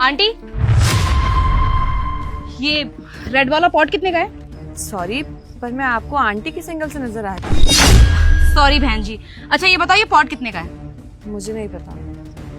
Aunty, ये red वाला pot कितने का है? सॉरी, पर मैं आपको आंटी किस एंगल से नजर आ रही? सॉरी बहन जी। अच्छा ये बताओ, ये पॉट कितने का है? मुझे नहीं पता।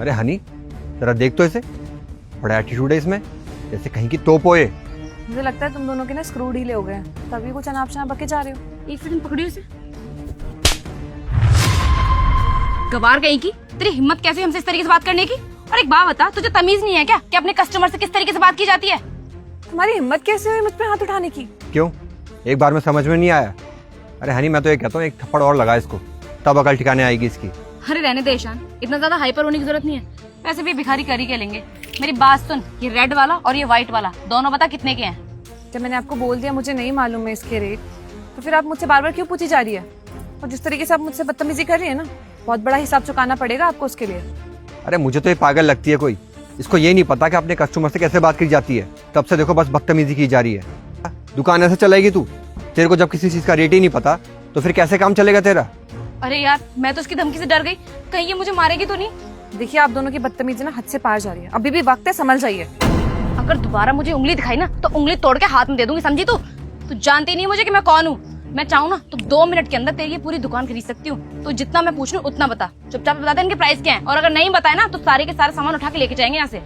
अरे हनी, जरा देख तो इसे, बड़ा एटीट्यूड है इसमें, जैसे कहीं की तोप हो ये। मुझे लगता है तुम दोनों के ना स्क्रू ढीले हो गए हैं, तभी कुछ अनाप शनाप बके जा रहे हो। एक सेकंड पकड़ियो इसे। गवार कहीं की, तेरी हिम्मत कैसे हमसे इस तरीके से बात करने की? और एक बात बता, तुझे तमीज नहीं है क्या कि अपने कस्टमर से किस तरीके से बात की जाती है? तुम्हारी हिम्मत कैसे हुई मुझ पे हाथ उठाने की? क्यों, एक बार में समझ में नहीं आया? अरे हनी, मैं तो ये कहता हूँ एक थप्पड़ और लगा इसको, तब अकल ठिकाने आएगी इसकी। अरे रहने दे ईशान, इतना ज्यादा हाइपर होने की जरूरत नहीं है। वैसे भी भिखारी कर ही क्या लेंगे। मेरी बात सुन, ये रेड वाला और ये व्हाइट वाला दोनों बता कितने के हैं? जब मैंने आपको बोल दिया मुझे नहीं मालूम है इसके रेट, तो फिर आप मुझसे बार बार क्यों पूछी जा रही है? और जिस तरीके से आप मुझसे बदतमीजी कर रही है ना, बहुत बड़ा हिसाब चुकाना पड़ेगा आपको उसके लिए। अरे मुझे तो ये पागल लगती है कोई, इसको ये नहीं पता कि अपने कस्टमर से कैसे बात की जाती है। तब से देखो बस बदतमीजी की जा रही है। दुकान ऐसे चलेगी तू? तेरे को जब किसी चीज का रेट ही नहीं पता तो फिर कैसे काम चलेगा तेरा? अरे यार, मैं तो उसकी धमकी से डर गई, कहीं ये मुझे मारेगी तो नहीं। देखिए, आप दोनों की बदतमीजी ना हद से पार जा रही है। अभी भी वक्त है, समझ जाइए। अगर दोबारा मुझे उंगली दिखाई ना तो उंगली तोड़ के हाथ में दे दूंगी, समझी तू? तू जानती नहीं मुझे कि मैं कौन हूँ। मैं चाहूँ ना तो 2 मिनट के अंदर तेरी ये पूरी दुकान खरीद सकती हूँ। तो जितना मैं पूछ लूँ उतना बता। चुपचाप बता दे इनके प्राइस क्या है, और अगर नहीं बताए ना तो सारे के सारे सामान उठा के लेके जाएंगे यहाँ से।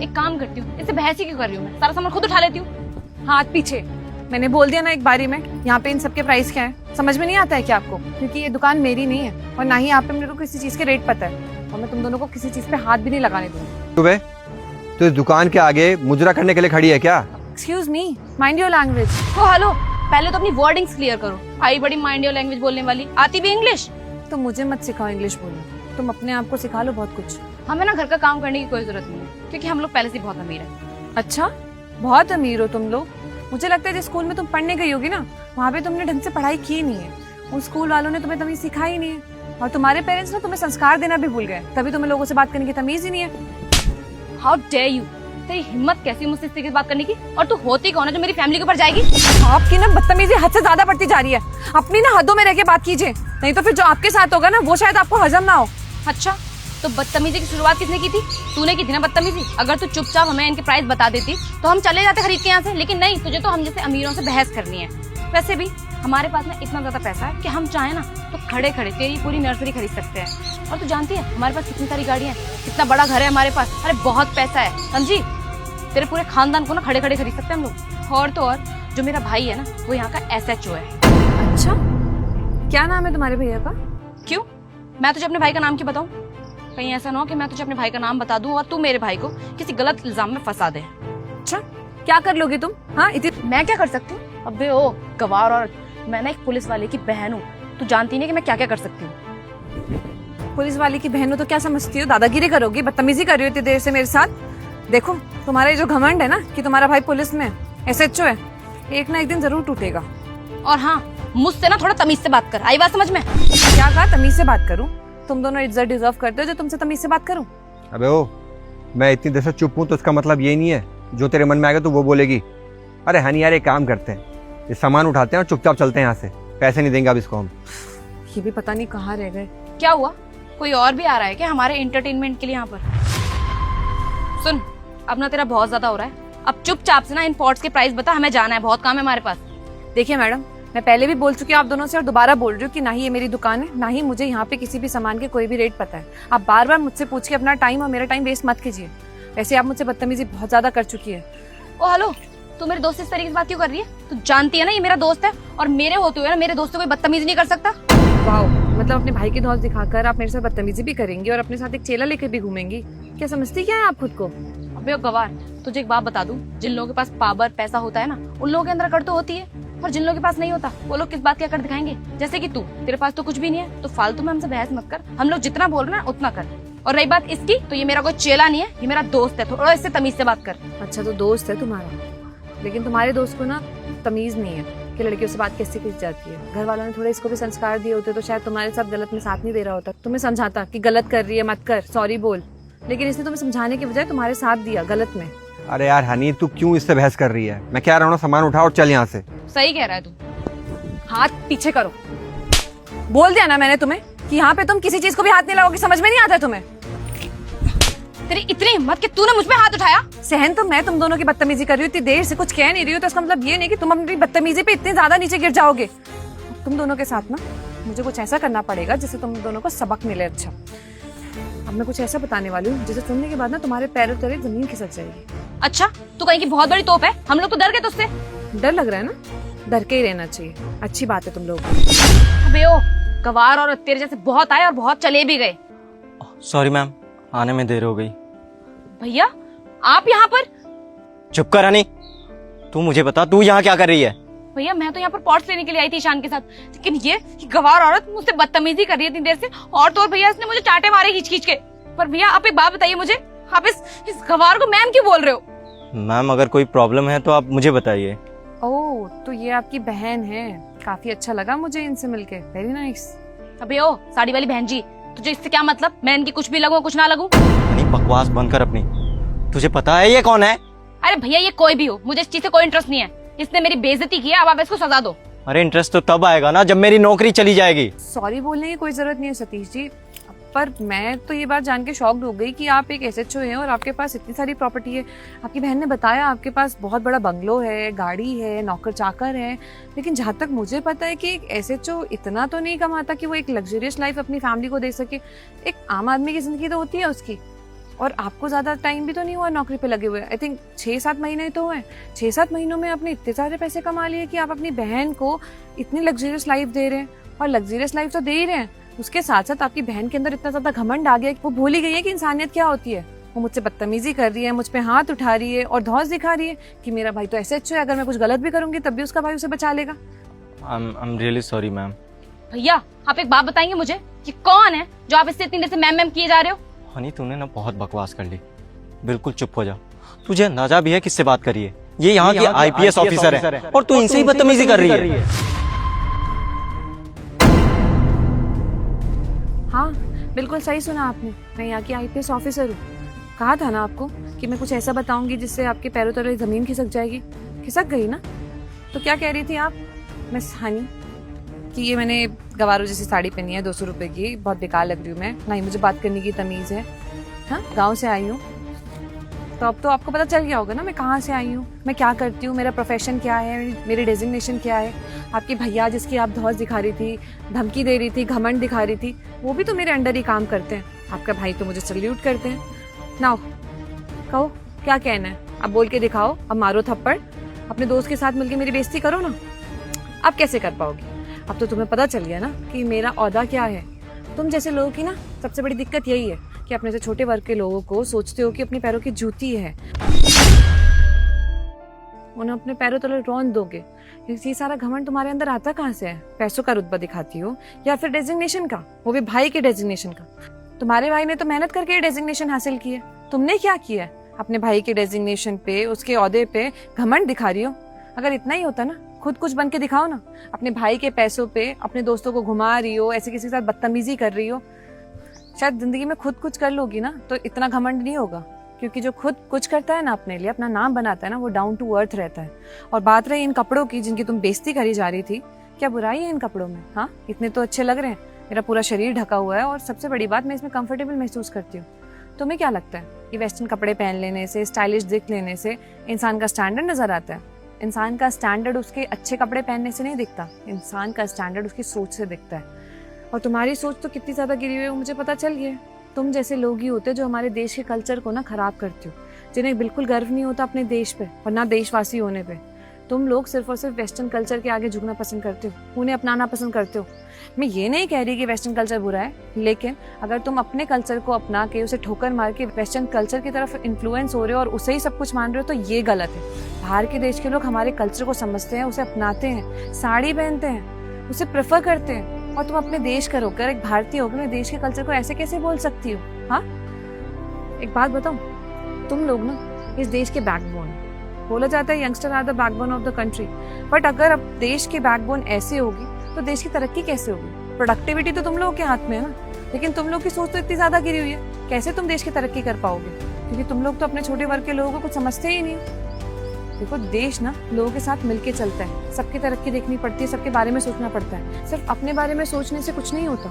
एक काम करती हूँ, इससे बहस ही क्यों कर रही हूँ? मैं सारा सामान खुद उठा लेती हूँ। हाथ पीछे। मैंने बोल दिया ना एक बारी में, यहाँ पे इन सबके प्राइस क्या है समझ में नहीं आता है क्या आपको? क्योंकि ये दुकान मेरी नहीं है और ना ही यहाँ पे मेरे को किसी चीज के रेट पता है, और मैं तुम दोनों को किसी चीज पे हाथ भी नहीं लगाने दूंगी। सुबह तो इस दुकान के आगे मुजरा करने के लिए खड़ी है क्या? Excuse me, mind your language. तो हेलो, पहले तो अपनी वर्डिंग्स क्लियर करो। आई बड़ी माइंड योर लैंग्वेज बोलने वाली, आती भी इंग्लिश? तो मुझे मत सिखाओ इंग्लिश बोलना, तुम अपने आप को सिखा लो बहुत कुछ। हमें ना घर का काम करने की कोई जरूरत नहीं है, क्योंकि हम लोग पहले से बहुत अमीर हैं। अच्छा, बहुत अमीर हो तुम लोग? मुझे लगता है जिस स्कूल में तुम पढ़ने गई होगी ना, वहाँ पे तुमने ढंग से पढ़ाई की नहीं है। उस स्कूल वालों ने तुम्हें तमीज सिखाई नहीं है, और तुम्हारे पेरेंट्स ना तुम्हें संस्कार देना भी भूल गए, तभी तुम्हें लोगों से बात करने की तमीज ही नहीं है। How dare you! तेरी हिम्मत कैसी मुझसे इस तरीके से बात करने की? और तू होती कौन है जो मेरी फैमिली के ऊपर जाएगी? आपकी ना बदतमीजी हद से ज्यादा बढ़ती जा रही है। अपनी ना हदों में रह के बात कीजिए, नहीं तो फिर जो आपके साथ होगा ना वो शायद आपको हजम ना हो। अच्छा, तो बदतमीजी की शुरुआत किसने की थी? तूने की थी ना बदतमीजी। अगर तू चुपचाप हमें इनके प्राइस बता देती तो हम चले जाते खरीद के यहाँ से, लेकिन नहीं, तुझे तो हम जैसे अमीरों से बहस करनी है। वैसे भी हमारे पास ना इतना ज्यादा पैसा है कि हम चाहे ना तो खड़े खड़े तेरी पूरी नर्सरी खरीद सकते हैं। और तू जानती है हमारे पास कितनी सारी गाड़ियां हैं, कितना बड़ा घर है हमारे पास। अरे बहुत पैसा है, समझी? तेरे पूरे खानदान को ना खड़े खड़े खरीद सकते हैं हम लोग। और तो और, जो मेरा भाई है ना वो यहाँ का SHO है। अच्छा, क्या नाम है तुम्हारे भैया का? क्यों, मैं तुझे अपने भाई का नाम क्यों बताऊं? कहीं ऐसा ना हो कि मैं तुझे अपने भाई का नाम बता दूं और तू मेरे भाई को किसी गलत इल्जाम में फंसा दे। अच्छा, क्या कर लोगे तुम? हाँ, मैं क्या कर सकती हूँ? अबे ओ गवार, और मैं ना एक पुलिस वाले की बहन हूँ। तू जानती नहीं कि मैं क्या क्या कर सकती हूँ। पुलिस वाले की बहन हो तो क्या समझती हो? दादागिरी करोगी, बदतमीजी कर रही हो इतनी देर से मेरे साथ। देखो, तुम्हारा ये जो घमंड है ना कि तुम्हारा भाई पुलिस में SHO है, एक ना एक दिन जरूर टूटेगा। और हाँ, मुझसे ना थोड़ा तमीज से बात कर, आई बात समझ में? क्या कहा तमीज से बात करूं? तुम दोनों इज्जत डिजर्व करते हो जो तुमसे तमीज से बात करूं? अबे ओ, मैं इतनी देर से चुप हूँ तो इसका मतलब ये नहीं है जो तेरे मन में आएगा तो वो बोलेगी। अरे हनी यार, एक काम करते हैं, ये सामान उठाते हैं और चुपचाप चलते हैं यहाँ से। पैसे नहीं देंगे अब इसको हम। ये भी पता नहीं कहाँ रह गए। क्या हुआ, कोई और भी आ रहा है क्या हमारे एंटरटेनमेंट के लिए यहाँ पर? सुन, अब ना तेरा बहुत ज्यादा हो रहा है। अब चुपचाप से ना इन पॉट्स के प्राइस बता, हमें जाना है, बहुत काम है हमारे पास। देखिए मैडम, मैं पहले भी बोल चुकी हूँ आप दोनों से और दोबारा बोल रही हूँ कि ना ही ये मेरी दुकान है, ना ही मुझे यहाँ पे किसी भी सामान के कोई भी रेट पता है। आप बार बार मुझसे पूछ के अपना टाइम और मेरा टाइम वेस्ट मत कीजिए। वैसे आप मुझसे बदतमीजी बहुत ज्यादा कर चुकी है। ओ हेलो, तू मेरे दोस्त से इस तरीके से बात क्यों कर रही है? तू जानती है ना ये मेरा दोस्त है, और मेरे होते हुए ना मेरे दोस्त से कोई बदतमीजी नहीं कर सकता। वाओ, मतलब अपने भाई की धौस दिखाकर आप मेरे साथ बदतमीजी भी करेंगी और अपने साथ एक चेला लेकर भी घूमेंगी? क्या समझती क्या है आप खुद को? अबे गवार, तुझे एक बात बता दूं, जिन लोगों के पास पावर पैसा होता है ना, उन लोगों के अंदर अकड़ तो होती है, और जिन लोगों के पास नहीं होता वो लोग किस बात की अकड़ दिखाएंगे? जैसे कि तू, तेरे पास तो कुछ भी नहीं है, तो फालतू में हमसे बहस मत कर। हम लोग जितना बोल रहे हैं उतना कर। और रही बात इसकी, तो ये मेरा कोई चेला नहीं है, ये मेरा दोस्त है, थोड़ा इससे तमीज से बात कर। अच्छा, तो दोस्त है तुम्हारा, लेकिन तुम्हारे दोस्त को ना तमीज नहीं है कि लड़कियों से बात कैसे की जाती है। घर वालों ने थोड़े इसको भी संस्कार दिए होते तो शायद तुम्हारे साथ गलत में साथ नहीं दे रहा होता, तुम्हें समझाता कि गलत कर रही है मत कर, सॉरी बोल। लेकिन इसने तुम्हें समझाने के बजाय तुम्हारे साथ दिया गलत में। अरे यार हनी, तू क्यों इससे बहस कर रही है? मैं कह रहा हूँ ना, सामान उठा और चल यहाँ से। सही कह रहा है तू। हाथ पीछे करो। बोल दिया ना मैंने तुम्हें कि यहाँ पे तुम किसी चीज को भी हाथ नहीं लगाओगी, समझ में नहीं आता तुम्हें? तेरी इतनी हिम्मत कि तूने मुझ पे हाथ उठाया। सहन तो मैं तुम दोनों की बदतमीजी कर रही हूँ, इतनी देर से कुछ कह नहीं रही हूँ, तो इसका मतलब ये नहीं कि तुम अपनी बदतमीजी पे इतने ज्यादा नीचे गिर जाओगे। तुम दोनों के साथ ना मुझे कुछ ऐसा करना पड़ेगा जिससे तुम दोनों को सबक मिले। अच्छा, अब मैं कुछ ऐसा बताने वाली हूँ जिसे सुनने के बाद ना तुम्हारे पैरों तले जमीन खिसक जाएगी। अच्छा, तू कहीं की बहुत बड़ी तोप है, हम लोग तो डर गए तुझसे। डर लग रहा है ना? डर के ही रहना चाहिए, अच्छी बात है तुम लोग। अबे ओ गवार और तेरे जैसे बहुत आए और बहुत चले भी गए। सॉरी मैम, आने में देर हो गई। भैया आप यहाँ पर? चुप कर रानी, तू मुझे बता तू यहाँ क्या कर रही है? भैया मैं तो यहाँ पर पॉट्स लेने के लिए आई थी ईशान के साथ, लेकिन ये गवार औरत मुझसे बदतमीजी कर रही है इतनी देर से, और तो और भैया इसने मुझे चाटे मारे खींच खींच के। पर भैया आप एक बात बताइए मुझे, आप इस गवार को मैम क्यों बोल रहे हो? मैम अगर कोई प्रॉब्लम है तो आप मुझे बताइए। ओह, तो ये आपकी बहन है। काफी अच्छा लगा मुझे इनसे मिलके, वेरी नाइस। अबे ओ साड़ी वाली बहन जी, तुझे इससे क्या मतलब? मैं इनकी कुछ भी लगूं कुछ ना लगूं? रानी बकवास बंद कर अपनी। तुझे पता है ये कौन है? अरे भैया ये कोई भी हो, मुझे इस चीज से कोई इंटरेस्ट नहीं है। इसने मेरी बेइज्जती की है, अब आप इसको सजा दो। अरे इंटरेस्ट तो तब आएगा ना जब मेरी नौकरी चली जाएगी। सॉरी बोलने की कोई जरूरत नहीं है सतीश जी, पर मैं तो ये बात जान के शॉक्ड हो गई कि आप एक एसएचओ हैं और आपके पास इतनी सारी प्रॉपर्टी है। आपकी बहन ने बताया आपके पास बहुत बड़ा बंगलो है, गाड़ी है, नौकर चाकर है, लेकिन जहाँ तक मुझे पता है कि एक एसएचओ इतना तो नहीं कमाता कि वो एक लग्जरियस लाइफ अपनी फैमिली को दे सके। एक आम आदमी की जिंदगी तो होती है उसकी। और आपको ज्यादा टाइम भी तो नहीं हुआ नौकरी पे लगे हुए, आई थिंक 6-7 महीने तो हुए। 6-7 महीनों में आपने इतने सारे पैसे कमा लिए कि आप अपनी बहन को इतनी लग्जरियस लाइफ दे रहे हैं। और लग्जरियस लाइफ तो दे ही रहे हैं, उसके साथ साथ आपकी बहन के अंदर इतना ज्यादा घमंड आ गया कि वो भूल ही गई है कि इंसानियत क्या होती है। वो मुझसे बदतमीजी कर रही है, मुझ पे हाथ उठा रही है और धौंस दिखा रही है कि मेरा भाई तो ऐसे अच्छा है, अगर मैं कुछ गलत भी करूंगी तब भी उसका भाई उसे बचा लेगा। I'm really sorry ma'am. भैया आप एक बात बताएंगे मुझे, ये कौन है जो आप इससे इतनी देर से मैम मैम किए जा रहे हो? हनी तूने ना बहुत बकवास कर ली, बिल्कुल चुप हो जा। तुझे अंदाजा भी है किससे बात करी है? ये यहाँ की आईपीएस ऑफिसर है और तू इनसे ही बदतमीजी कर रही है। हाँ बिल्कुल सही सुना आपने, मैं यहाँ की आईपीएस ऑफिसर हूँ। कहा था ना आपको कि मैं कुछ ऐसा बताऊंगी जिससे आपके पैरों तले जमीन खिसक जाएगी। खिसक गई ना? तो क्या कह रही थी आप मिस हनी कि ये मैंने गवारों जैसी साड़ी पहनी है 200 रुपए की, बहुत बेकार लग रही हूँ मैं, ना ही मुझे बात करने की तमीज है। हाँ, गाँव से आई हूँ तो अब तो आपको पता चल गया होगा ना मैं कहाँ से आई हूँ, मैं क्या करती हूँ, मेरा प्रोफेशन क्या है, मेरी डेजिग्नेशन क्या है। आपके भैया जिसकी आप धौस दिखा रही थी, धमकी दे रही थी, घमंड दिखा रही थी, वो भी तो मेरे अंडर ही काम करते हैं। आपका भाई तो मुझे सल्यूट करते हैं। नाउ कहो क्या कहना है, अब बोल के दिखाओ, अब मारो थप्पड़, अपने दोस्त के साथ मिलकर मेरी बेइज्जती करो ना। अब कैसे कर पाओगी? अब तो तुम्हें पता चल गया ना कि मेरा औहदा क्या है। तुम जैसे लोगों की ना सबसे बड़ी दिक्कत यही है कि अपने से छोटे वर्ग के लोगों को सोचते हो कि अपने पैरों की जूती है, उन्हें अपने पैरों तले रौंद दोगे। ये सारा घमंड तुम्हारे अंदर आता कहाँ से है? पैसों का रुतबा दिखाती हो या फिर डेजिग्नेशन का, वो भी भाई के डेजिग्नेशन का। तुम्हारे भाई ने तो मेहनत करके डेजिग्नेशन हासिल की है, तुमने क्या किया है? अपने भाई के डेजिग्नेशन पे, उसके ओहदे पे घमंड दिखा रही हो। अगर इतना ही होता ना, खुद कुछ बन के दिखाओ ना। अपने भाई के पैसों पे अपने दोस्तों को घुमा रही हो, ऐसे किसी के साथ बदतमीजी कर रही हो, शायद जिंदगी में खुद कुछ कर लोगी ना तो इतना घमंड नहीं होगा। क्योंकि जो खुद कुछ करता है ना, अपने लिए अपना नाम बनाता है ना, वो डाउन टू अर्थ रहता है। और बात रही इन कपड़ों की जिनकी तुम बेइज्जती करी जा रही थी, क्या बुराई है इन कपड़ों में? हाँ, इतने तो अच्छे लग रहे हैं, मेरा पूरा शरीर ढका हुआ है और सबसे बड़ी बात मैं इसमें कंफर्टेबल महसूस करती हूँ। तुम्हें क्या लगता है कि वेस्टर्न कपड़े पहन लेने से, स्टाइलिश दिख लेने से इंसान का स्टैंडर्ड नजर आता है? इंसान का स्टैंडर्ड उसके अच्छे कपड़े पहनने से नहीं दिखता, इंसान का स्टैंडर्ड उसकी सोच से दिखता है। और तुम्हारी सोच तो कितनी ज्यादा गिरी हुई है मुझे पता चल गया। तुम जैसे लोग ही होते जो हमारे देश के कल्चर को ना खराब करते हो, जिन्हें बिल्कुल गर्व नहीं होता अपने देश पे और ना देशवासी होने पे। तुम लोग सिर्फ और सिर्फ वेस्टर्न कल्चर के आगे झुकना पसंद करते हो, उन्हें अपनाना पसंद करते हो। मैं ये नहीं कह रही कि वेस्टर्न कल्चर बुरा है, लेकिन अगर तुम अपने कल्चर को अपना के उसे ठोकर मार के वेस्टर्न कल्चर की तरफ इन्फ्लुएंस हो रहे हो और उसे ही सब कुछ मान रहे हो तो ये गलत है। बाहर के देश के लोग हमारे कल्चर को समझते हैं, उसे अपनाते हैं, साड़ी पहनते हैं, उसे प्रेफर करते हैं, और तुम अपने देश का होकर, एक भारतीय होकर अपने देश के कल्चर को ऐसे कैसे बोल सकती हो? हाँ, एक बात बताओ, तुम लोग ना इस देश के बैकबोन, बोला जाता है youngster are the backbone of the country, but अगर अब देश की बैकबोन ऐसी होगी तो देश की तरक्की कैसे होगी? प्रोडक्टिविटी तो तुम लोगों के हाथ में है ना, लेकिन तुम लोग की सोच तो इतनी ज्यादा गिरी हुई है, कैसे तुम देश की तरक्की कर पाओगे? क्योंकि तुम लोग तो अपने छोटे वर्ग के लोगों को कुछ समझते ही नहीं। देखो, देश ना लोगों के साथ मिलके चलता है, सबकी तरक्की देखनी पड़ती है, सबके बारे में सोचना पड़ता है। सिर्फ अपने बारे में सोचने से कुछ नहीं होता।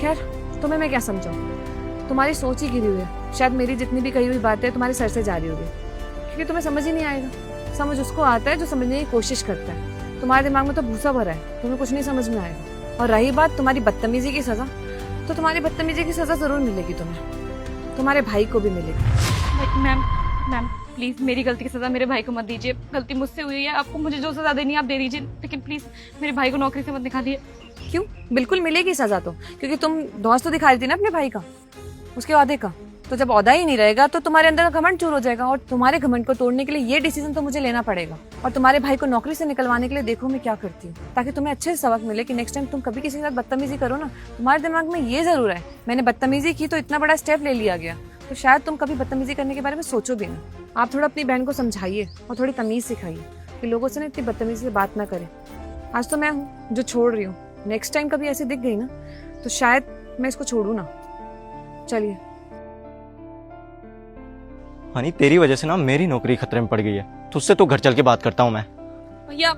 खैर, तुम्हें मैं क्या समझाऊं? तुम्हारी सोच ही गिरी हुई है। शायद मेरी जितनी भी कही हुई बातें तुम्हारे सर से जा रही होगी, क्योंकि तुम्हें समझ ही नहीं आएगा। समझ उसको आता है जो समझने की कोशिश करता है। तुम्हारे दिमाग में तो भूसा भरा है, तुम्हें कुछ नहीं समझ में आएगा। और रही बात तुम्हारी बदतमीजी की सजा, तो तुम्हारी बदतमीजी की सजा जरूर मिलेगी तुम्हें, तुम्हारे भाई को भी मिलेगी। मैम मैम प्लीज मेरी गलती की सजा मेरे भाई को मत दीजिए। गलती मुझसे हुई है, आपको मुझे जो सजा देनी है आप दे दीजिए, लेकिन प्लीज मेरे भाई को नौकरी से मत निकालिए। क्यों? बिल्कुल मिलेगी सजा तो, क्योंकि तुम धौंस तो दिखा रही थी ना अपने भाई का, उसके ओहदे का। तो जब ओहदा ही नहीं रहेगा तो तुम्हारे अंदर का घमंड चूर हो जाएगा, और तुम्हारे घमंड को तोड़ने के लिए ये डिसीजन तो मुझे लेना पड़ेगा। और तुम्हारे भाई को नौकरी से निकलवाने के लिए देखो मैं क्या करती हूँ, ताकि तुम्हें अच्छे से सबक मिले कि नेक्स्ट टाइम तुम कभी किसी के साथ बदतमीजी करो ना, तुम्हारे दिमाग में ये जरूर है मैंने बदतमीजी की तो इतना बड़ा स्टेप ले लिया गया, तो शायद तुम कभी बदतमीजी करने के बारे में सोचो भी ना। आप थोड़ा अपनी बहन को समझाइए और थोड़ी तमीज सिखाइए कि लोगों से ना इतनी बदतमीजी से बात ना करें। आज तो मैं हूँ जो छोड़ रही हूँ, नेक्स्ट टाइम कभी ऐसे दिख गई ना तो शायद मैं इसको छोड़ू ना। चलिए। हनी तेरी वजह से ना मेरी नौकरी खतरे में पड़ गई है, तुझसे तो घर चल के बात करता हूँ मैं। भैया